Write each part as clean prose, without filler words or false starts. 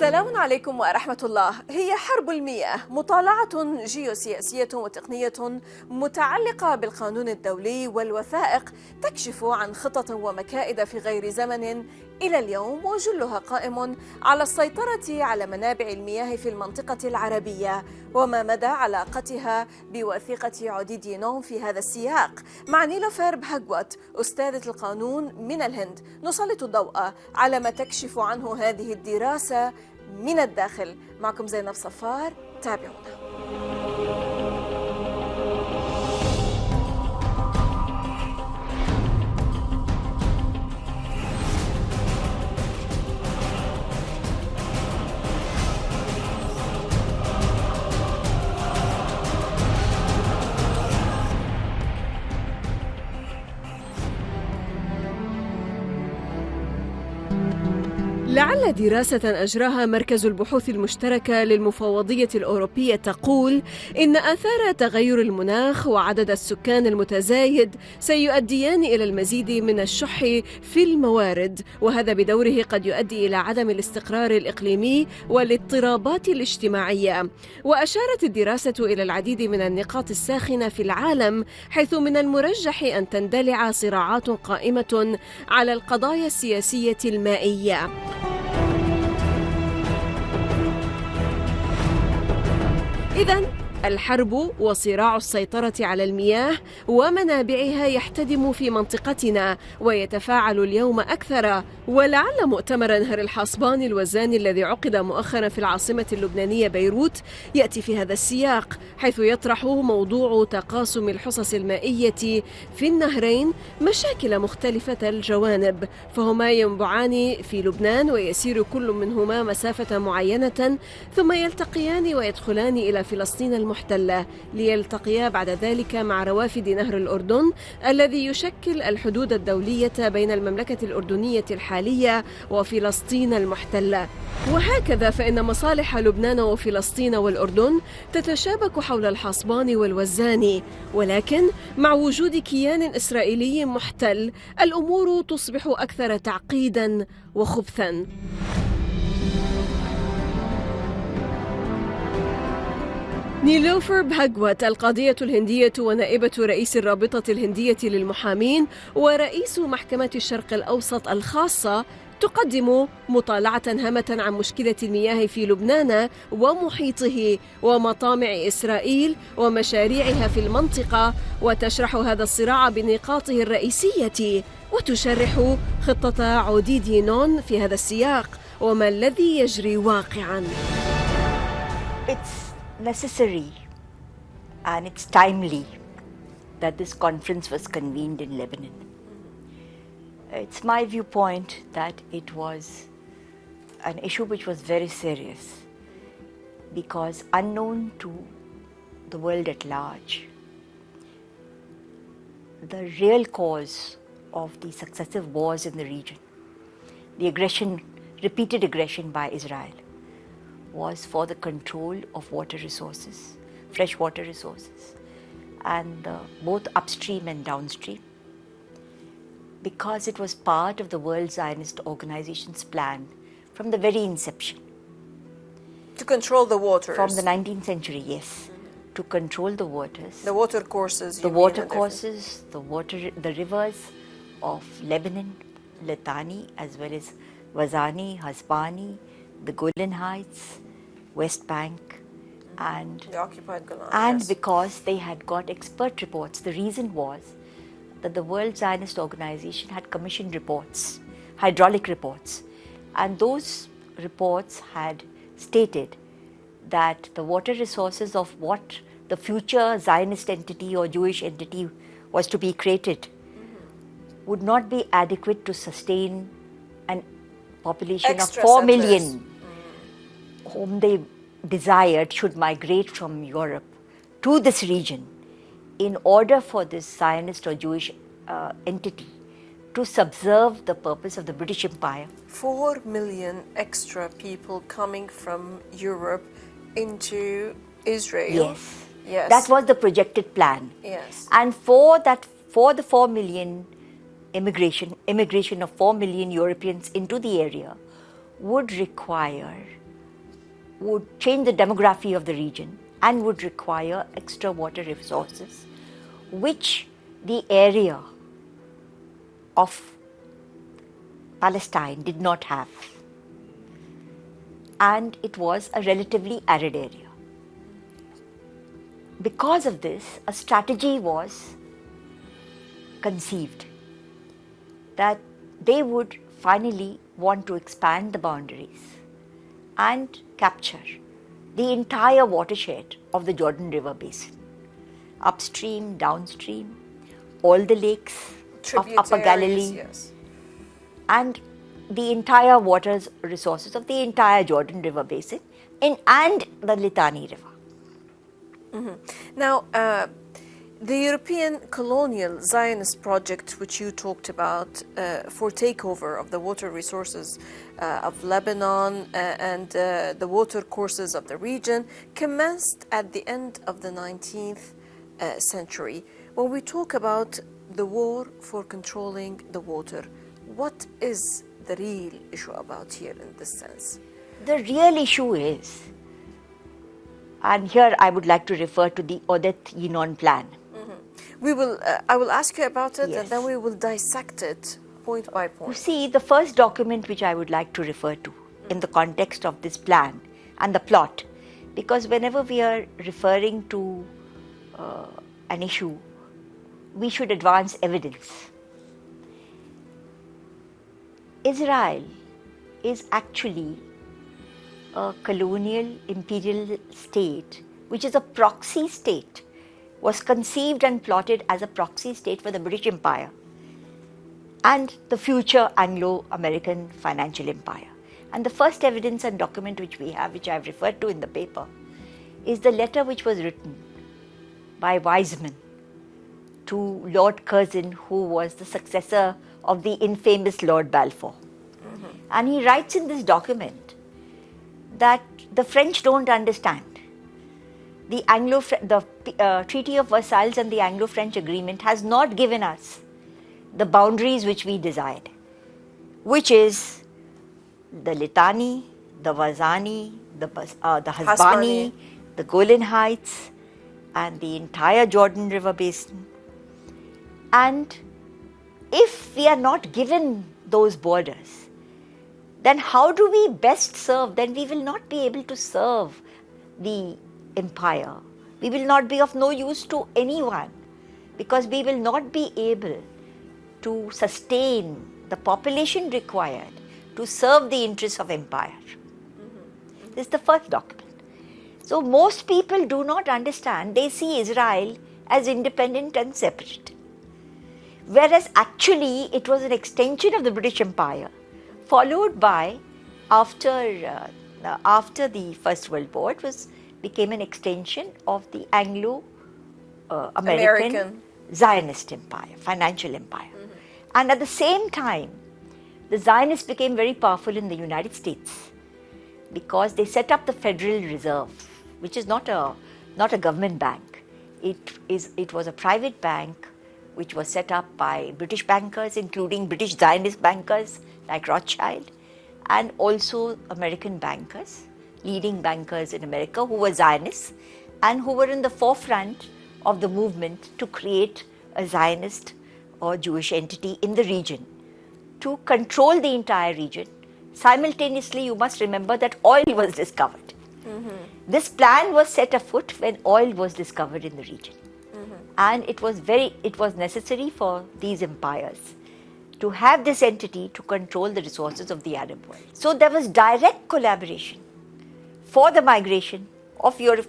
سلام عليكم ورحمة الله. هي حرب المياه مطالعة جيوسياسية وتقنية متعلقة بالقانون الدولي والوثائق تكشف عن خطط ومكائد في غير زمن إلى اليوم، وجلها قائم على السيطرة على منابع المياه في المنطقة العربية، وما مدى علاقتها بوثيقة عوديد ينون في هذا السياق. مع نيلوفر بهاجوات أستاذة القانون من الهند نسلط الضوء على ما تكشف عنه هذه الدراسة من الداخل. معكم زينب صفار، تابعونا. لعل دراسة أجراها مركز البحوث المشتركة للمفوضية الأوروبية تقول إن آثار تغير المناخ وعدد السكان المتزايد سيؤديان إلى المزيد من الشح في الموارد، وهذا بدوره قد يؤدي إلى عدم الاستقرار الإقليمي والاضطرابات الاجتماعية. وأشارت الدراسة إلى العديد من النقاط الساخنة في العالم، حيث من المرجح أن تندلع صراعات قائمة على القضايا السياسية المائية. إذن الحرب وصراع السيطرة على المياه ومنابعها يحتدم في منطقتنا ويتفاعل اليوم أكثر. ولعل مؤتمر نهر الحصبان الوزاني الذي عقد مؤخرا في العاصمة اللبنانية بيروت يأتي في هذا السياق، حيث يطرح موضوع تقاسم الحصص المائية في النهرين مشاكل مختلفة الجوانب، فهما ينبعان في لبنان ويسير كل منهما مسافة معينة ثم يلتقيان ويدخلان إلى فلسطين المحتلة، ليلتقيا بعد ذلك مع روافد نهر الأردن الذي يشكل الحدود الدولية بين المملكة الأردنية الحالية وفلسطين المحتلة. وهكذا فإن مصالح لبنان وفلسطين والأردن تتشابك حول الحصبان والوزاني، ولكن مع وجود كيان إسرائيلي محتل الأمور تصبح أكثر تعقيدا وخبثا. نيلوفر بهاجوات القاضية الهندية ونائبة رئيس الرابطة الهندية للمحامين ورئيس محكمة الشرق الأوسط الخاصة تقدم مطالعة هامة عن مشكلة المياه في لبنان ومحيطه ومطامع إسرائيل ومشاريعها في المنطقة، وتشرح هذا الصراع بنقاطه الرئيسية وتشرح خطة عوديد ينون في هذا السياق وما الذي يجري واقعا. Necessary and it's timely that this conference was convened in Lebanon. It's my viewpoint that it was an issue which was very serious because unknown to the world at large, the real cause of the successive wars in the region, the repeated aggression by Israel, was for the control of water resources, fresh water resources, and both upstream and downstream, because it was part of the World Zionist Organization's plan from the very inception. To control the waters. From the 19th century, yes. To control the waters. The water courses. The water courses, the rivers of Lebanon, Litani, as well as Wazani, Hasbani, the Golan Heights, West Bank, and the occupied Golan. And yes. Because they had got expert reports. The reason was that the World Zionist Organization had commissioned reports, hydraulic reports, and those reports had stated that the water resources of what the future Zionist entity or Jewish entity was to be created would not be adequate to sustain an population of 4 million whom they desired should migrate from Europe to this region in order for this Zionist or Jewish entity to subserve the purpose of the British Empire. 4 million extra people coming from Europe into Israel. Yes. That was the projected plan. Yes. And for the 4 million immigration of 4 million Europeans into the area would require would change the demography of the region and would require extra water resources, which the area of Palestine did not have. And it was a relatively arid area. Because of this, a strategy was conceived that they would finally want to expand the boundaries and capture the entire watershed of the Jordan River basin, upstream, downstream, all the lakes of Upper Galilee, yes, and the entire water resources of the entire Jordan River basin and the Litani River. Now, the European colonial Zionist project, which you talked about for takeover of the water resources of Lebanon and the water courses of the region, commenced at the end of the 19th century. When we talk about the war for controlling the water, what is the real issue about here in this sense? The real issue is, and here I would like to refer to the Yinun plan. I will ask you about it, Yes. and then we will dissect it point by You point. see, the first document which I would like to refer to in the context of this plan and the plot, because whenever we are referring to an issue, we should advance evidence. Israel is actually a colonial imperial state, which is a proxy state, was conceived and plotted as a proxy state for the British Empire and the future Anglo-American financial empire. And the first evidence and document which we have, which I have referred to in the paper, is the letter which was written by Wiseman to Lord Curzon, who was the successor of the infamous Lord Balfour. And he writes in this document that the French don't understand. The Treaty of Versailles and the Anglo-French Agreement has not given us the boundaries which we desired, which is the Litani, the Vazani, the Hasbani, the Golan Heights, and the entire Jordan River basin. And if we are not given those borders, then how do we best serve? Then we will not be able to serve the empire. We will not be of no use to anyone, because we will not be able to sustain the population required to serve the interests of empire. This is the first document. So most people do not understand. They see Israel as independent and separate, whereas actually it was an extension of the British Empire, followed by, after the First World War, it became an extension of the Anglo-American Zionist empire, financial empire. And at the same time, the Zionists became very powerful in the United States because they set up the Federal Reserve, which is not a government bank. It was a private bank which was set up by British bankers, including British Zionist bankers like Rothschild, and also American bankers, leading bankers in America who were Zionists and who were in the forefront of the movement to create a Zionist or Jewish entity in the region to control the entire region. Simultaneously, you must remember that oil was discovered. This plan was set afoot when oil was discovered in the region. And it was necessary for these empires to have this entity to control the resources of the Arab world. So there was direct collaboration for the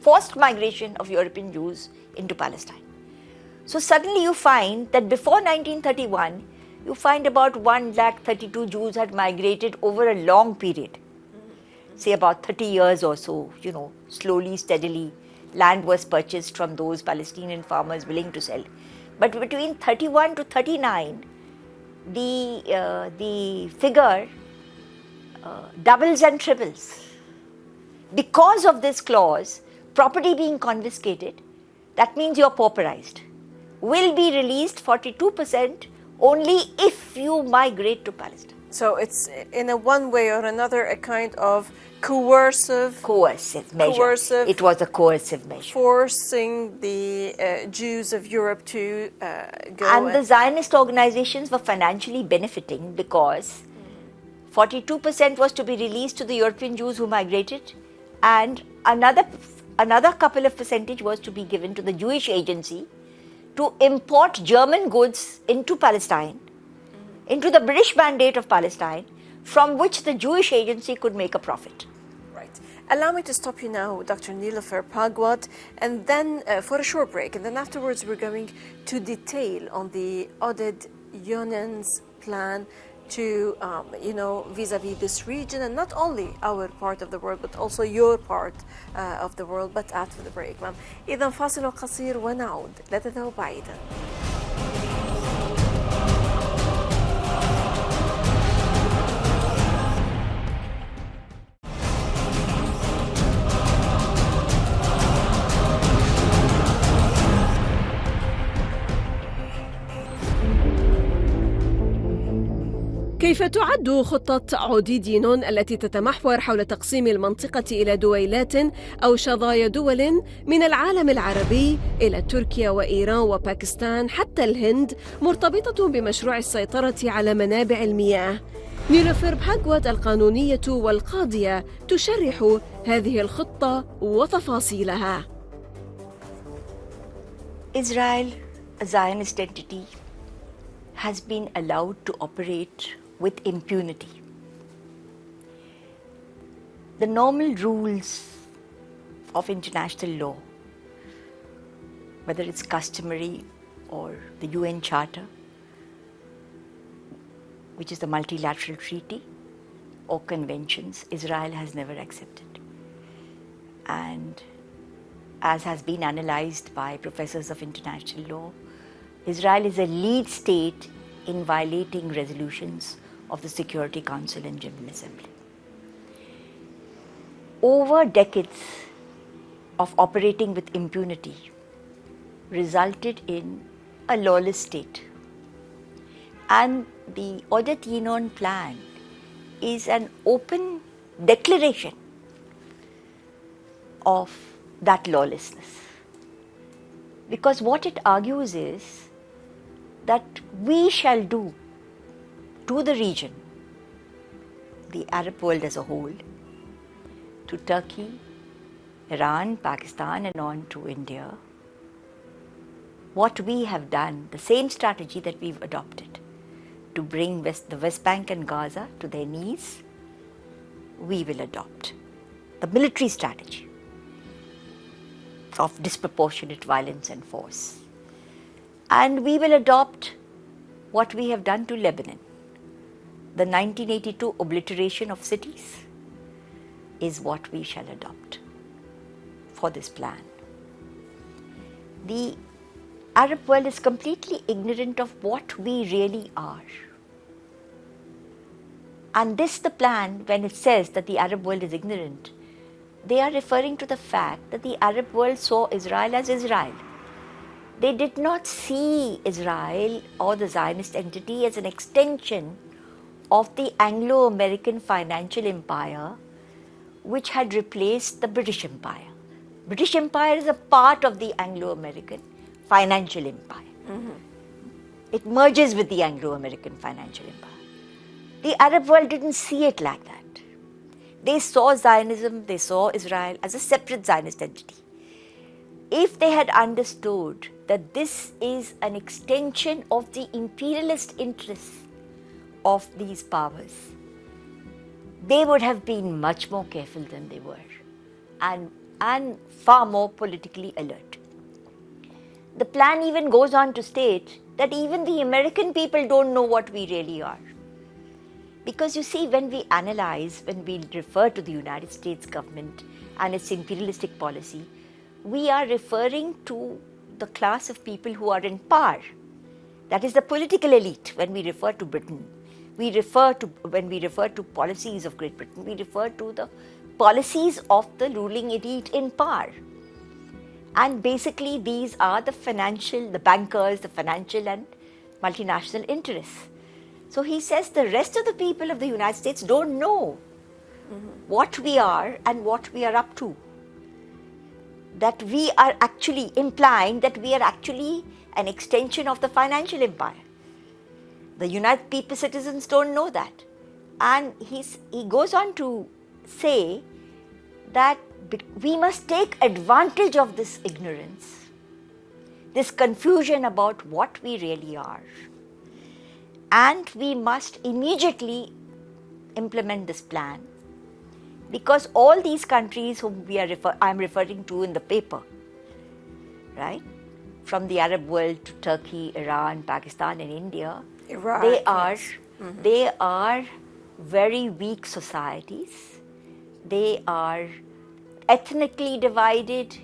forced migration of European Jews into Palestine. So suddenly you find that before 1931, you find about 132,000 Jews had migrated over a long period, say about 30 years or so, slowly, steadily. Land was purchased from those Palestinian farmers willing to sell. But between 31 to 39, the figure doubles and triples. Because of this clause, property being confiscated, that means you're pauperized, will be released 42% only if you migrate to Palestine. So it's in a one way or another a kind of coercive measure. It was a coercive measure. Forcing the Jews of Europe to go. And the Zionist organizations were financially benefiting because 42% was to be released to the European Jews who migrated, and another couple of percentage was to be given to the Jewish agency to import German goods into Palestine, into the British Mandate of Palestine, from which the Jewish agency could make a profit. Right. Allow me to stop you now, Dr. Nilüfer Bhagwat, and then for a short break, and then afterwards we're going to detail on the عوديد Yonen's plan to, vis-a-vis this region, and not only our part of the world, but also your part of the world, but after the break, ma'am. إذا فاصل قصير ونعود، لا تذهبوا بعيدا. كيف تعد خطة عوديد ينون التي تتمحور حول تقسيم المنطقة إلى دويلات أو شظايا دول من العالم العربي إلى تركيا وإيران وباكستان حتى الهند مرتبطة بمشروع السيطرة على منابع المياه؟ نيلوفر بهاجوات القانونية والقاضية تشرح هذه الخطة وتفاصيلها. Israel, a Zionist entity, has been allowed to operate with impunity. The normal rules of international law, whether it's customary or the UN Charter, which is the multilateral treaty, or conventions, Israel has never accepted. And as has been analyzed by professors of international law, Israel is a lead state in violating resolutions of the Security Council and General Assembly. Over decades of operating with impunity resulted in a lawless state. And the عوديد Yonen's plan is an open declaration of that lawlessness. Because what it argues is that we shall do to the region, the Arab world as a whole, to Turkey, Iran, Pakistan, and on to India, what we have done, the same strategy that we've adopted to bring the West Bank and Gaza to their knees, we will adopt. The military strategy of disproportionate violence and force. And we will adopt what we have done to Lebanon. The 1982 obliteration of cities is what we shall adopt for this plan. The Arab world is completely ignorant of what we really are. And this, the plan, when it says that the Arab world is ignorant, they are referring to the fact that the Arab world saw Israel as Israel. They did not see Israel or the Zionist entity as an extension of the Anglo-American financial empire which had replaced the British Empire. British Empire is a part of the Anglo-American financial empire. Mm-hmm. It merges with the Anglo-American financial empire. The Arab world didn't see it like that. They saw Zionism, they saw Israel as a separate Zionist entity. If they had understood that this is an extension of the imperialist interests of these powers, they would have been much more careful than they were and far more politically alert. The plan even goes on to state that even the American people don't know what we really are. Because you see, when we analyze, when we refer to the United States government and its imperialistic policy, we are referring to the class of people who are in power. That is the political elite. When we refer to Britain, when we refer to policies of Great Britain, we refer to the policies of the ruling elite in power. And basically these are the bankers, the financial and multinational interests. So he says the rest of the people of the United States don't know what we are and what we are up to. That we are actually implying that we are actually an extension of the financial empire. The United people citizens don't know that. And he goes on to say that we must take advantage of this ignorance, this confusion about what we really are. And we must immediately implement this plan, because all these countries whom I'm referring to in the paper, right, from the Arab world to Turkey, Iran, Pakistan and India, Iraq, they are very weak societies. They are ethnically divided.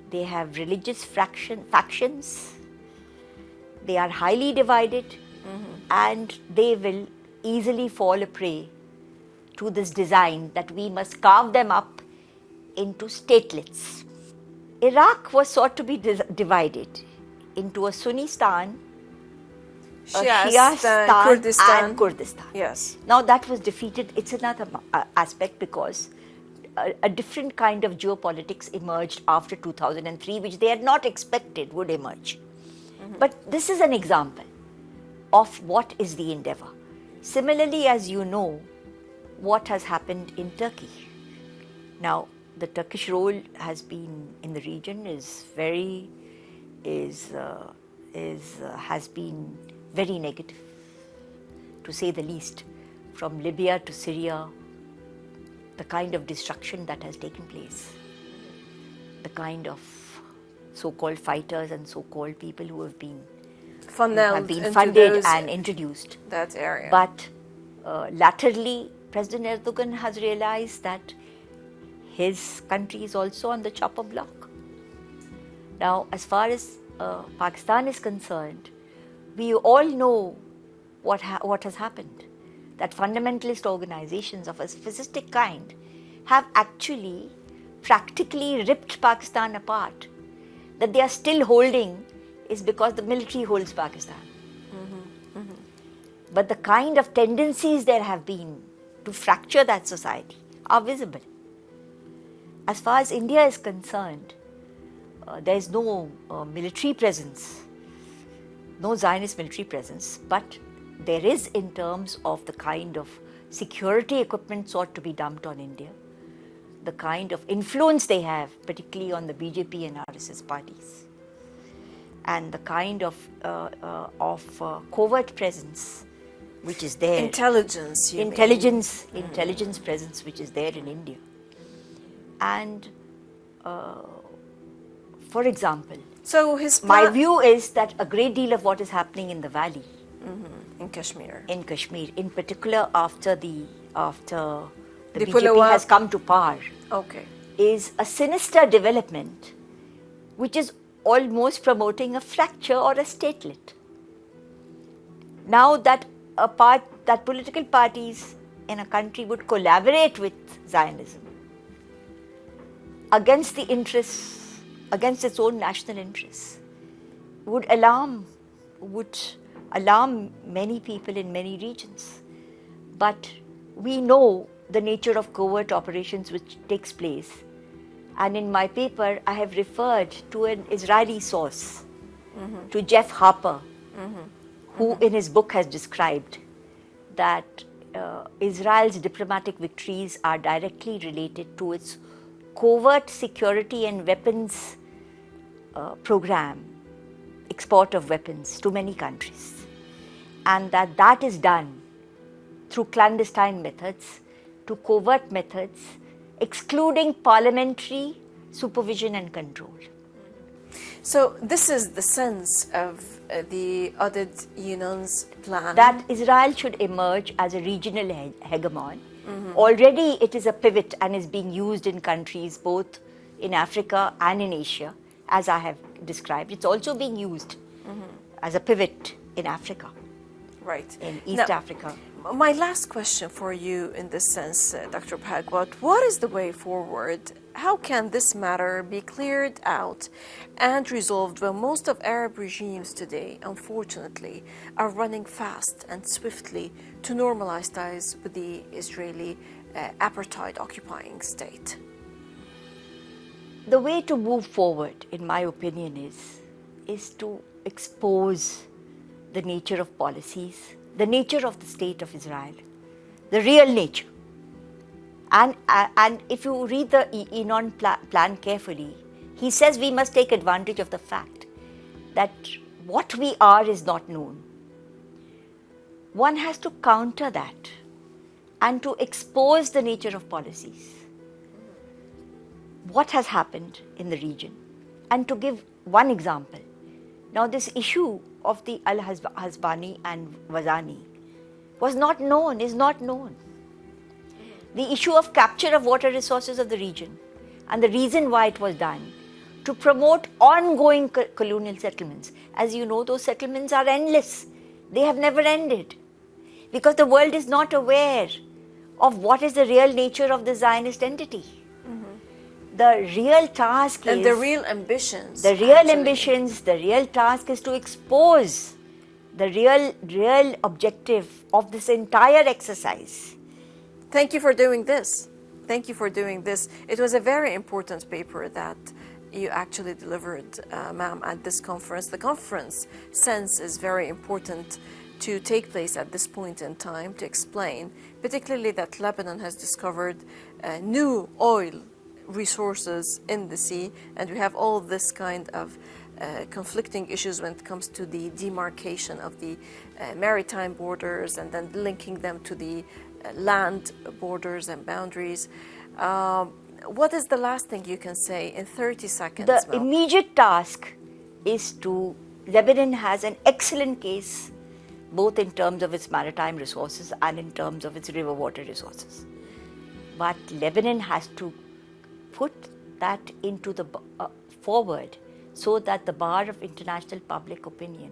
They have religious factions. They are highly divided, and they will easily fall a prey to this design that we must carve them up into statelets. Iraq was sought to be divided into a Sunnistan, a Shiastan and Kurdistan. Yes. Now that was defeated. It's another aspect, because a different kind of geopolitics emerged after 2003, which they had not expected would emerge. But this is an example of what is the endeavor. Similarly, as you know, what has happened in Turkey. Now, the Turkish role has been in the region has been very negative, to say the least. From Libya to Syria, the kind of destruction that has taken place, the kind of so-called fighters and so-called people who have been funded and introduced that area. But latterly, President Erdogan has realized that his country is also on the chopper block. Now, as far as Pakistan is concerned, we all know what has happened. That fundamentalist organizations of a sophisticated kind have actually practically ripped Pakistan apart. That they are still holding is because the military holds Pakistan. But the kind of tendencies there have been to fracture that society are visible. As far as India is concerned, there is no military presence, no Zionist military presence, but there is in terms of the kind of security equipment sought to be dumped on India, the kind of influence they have, particularly on the BJP and RSS parties, and the kind of covert presence which is there. Intelligence presence which is there in India. And for example, so my view is that a great deal of what is happening in the valley, in Kashmir, in particular after the BJP has come to power, is a sinister development which is almost promoting a fracture or a statelet. Now that political parties in a country would collaborate with Zionism against its own national interests, would alarm many people in many regions. But we know the nature of covert operations which takes place. And in my paper, I have referred to an Israeli source, to Jeff Harper, who in his book has described that Israel's diplomatic victories are directly related to its covert security and weapons program, export of weapons to many countries, and that is done through clandestine methods, to covert methods, excluding parliamentary supervision and control. So this is the sense of the عوديد Yinon's plan? That Israel should emerge as a regional hegemon. Already it is a pivot and is being used in countries both in Africa and in Asia, as I have described. It's also being used as a pivot in Africa. Right. in East Africa. My last question for you in this sense, Dr. Bhagwat, what is the way forward? How can this matter be cleared out and resolved when most of Arab regimes today, unfortunately, are running fast and swiftly to normalize ties with the Israeli apartheid occupying state? The way to move forward, in my opinion, is to expose the nature of policies, the nature of the state of Israel, the real nature. And if you read the Yinun plan carefully, he says we must take advantage of the fact that what we are is not known. One has to counter that and to expose the nature of policies, what has happened in the region. And to give one example, now this issue of the Al-Hasbani and Wazani was not known, is not known. The issue of capture of water resources of the region and the reason why it was done to promote ongoing colonial settlements. As you know, those settlements are endless. They have never ended because the world is not aware of what is the real nature of the Zionist entity. The real task and the real ambitions. The real ambitions, the real task is to expose the real objective of this entire exercise. Thank you for doing this. Thank you for doing this. It was a very important paper that you actually delivered, ma'am, at this conference. The conference sense is very important to take place at this point in time to explain, particularly that Lebanon has discovered new oil resources in the sea, and we have all this kind of conflicting issues when it comes to the demarcation of the maritime borders and then linking them to the land borders and boundaries. What is the last thing you can say in 30 seconds? The immediate task is to, Lebanon has an excellent case both in terms of its maritime resources and in terms of its river water resources. But Lebanon has to put that into the forward so that the bar of international public opinion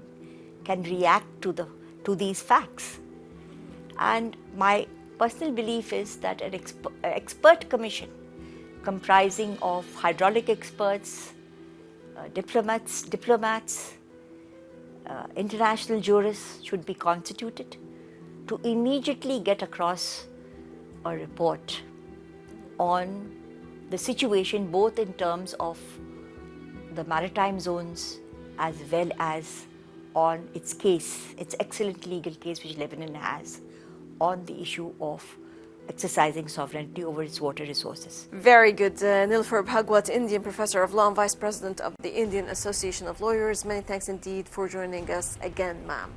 can react to these facts. And my personal belief is that an expert commission comprising of hydraulic experts, diplomats, international jurists should be constituted to immediately get across a report on the situation both in terms of the maritime zones as well as on its case, its excellent legal case which Lebanon has on the issue of exercising sovereignty over its water resources. Very good. Nilfer Bhagwat, Indian Professor of Law and Vice President of the Indian Association of Lawyers. Many thanks indeed for joining us again, ma'am.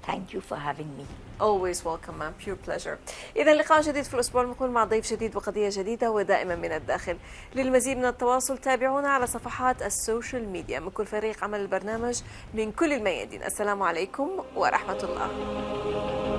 Thank you for having me. Always welcome, ma'am. Pure pleasure. إذا لقاء جديد في الأسبوع المقبل مع ضيف جديد وقضية جديدة ودائما من الداخل. للمزيد من التواصل تابعونا على صفحات السوشيال ميديا من كل فريق عمل البرنامج من كل الميادين. السلام عليكم ورحمة الله.